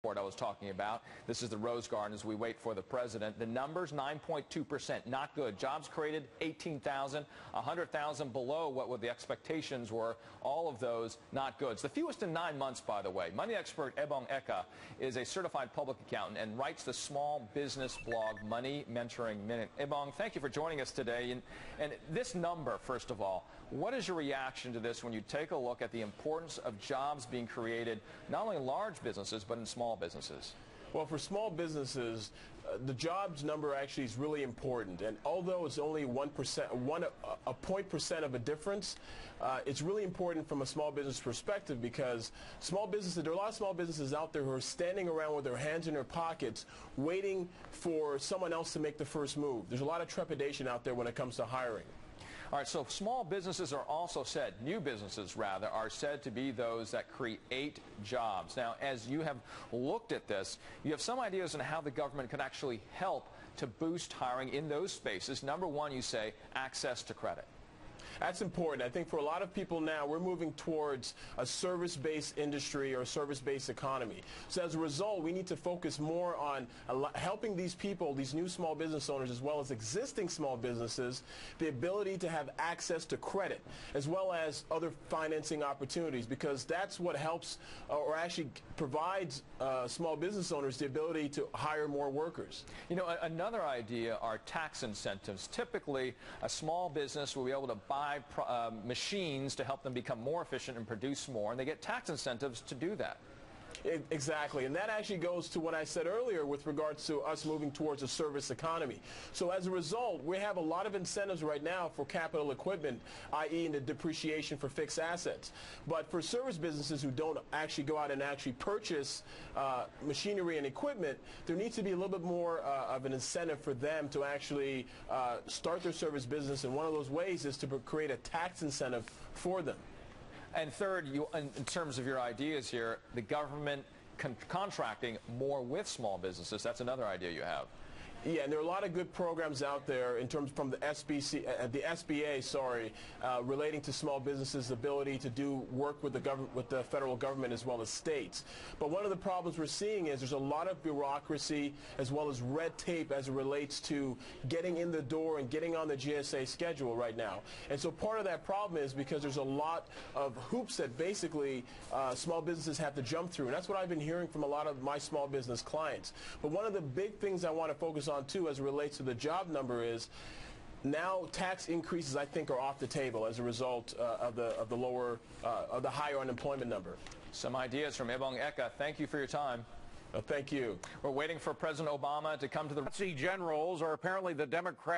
report I was talking about. This is the Rose Garden as we wait for the president. The numbers, 9.2%, not good. Jobs created, 18,000, 100,000 below what the expectations were. All of those not good. It's the fewest in 9 months, by the way. Money expert Ebong Eka is a certified public accountant and writes the small business blog Money Mentoring Minute. Ebong, thank you for joining us today. And this number, first of all, what is your reaction to this when you take a look at the importance of jobs being created, not only in large businesses, but in small businesses? Well, for small businesses, the jobs number actually is really important. And although it's only 1%, a point percent of a difference, it's really important from a small business perspective because small businesses, there are a lot of small businesses out there who are standing around with their hands in their pockets waiting for someone else to make the first move. There's a lot of trepidation out there when it comes to hiring. All right, so small businesses are also said, new businesses rather, are said to be those that create jobs. Now, as you have looked at this, you have some ideas on how the government can actually help to boost hiring in those spaces. Number one, you say, access to credit. That's important. I think for a lot of people now, we're moving towards a service-based industry or a service-based economy. So as a result, we need to focus more on helping these people, these new small business owners, as well as existing small businesses, the ability to have access to credit, as well as other financing opportunities, because that's what helps or actually provides small business owners the ability to hire more workers. You know, another idea are tax incentives. Typically, a small business will be able to buy machines to help them become more efficient and produce more, and they get tax incentives to do that. Exactly, and that actually goes to what I said earlier with regards to us moving towards a service economy. So as a result, we have a lot of incentives right now for capital equipment, i.e. in the depreciation for fixed assets. But for service businesses who don't actually go out and actually purchase machinery and equipment, there needs to be a little bit more of an incentive for them to actually start their service business, and one of those ways is to create a tax incentive for them. And third, in terms of your ideas here, the government contracting more with small businesses, that's another idea you have. Yeah, and there are a lot of good programs out there in terms from the SBA, relating to small businesses' ability to do work with the government, with the federal government as well as states. But one of the problems we're seeing is there's a lot of bureaucracy as well as red tape as it relates to getting in the door and getting on the GSA schedule right now. And so part of that problem is because there's a lot of hoops that basically small businesses have to jump through. And that's what I've been hearing from a lot of my small business clients. But one of the big things I want to focus on too as it relates to the job number is now tax increases I think are off the table as a result of the higher unemployment number. Some ideas from Ebong Eka. Thank you for your time. Thank you. We're waiting for President Obama to come to the... Nazi generals are apparently the Democrat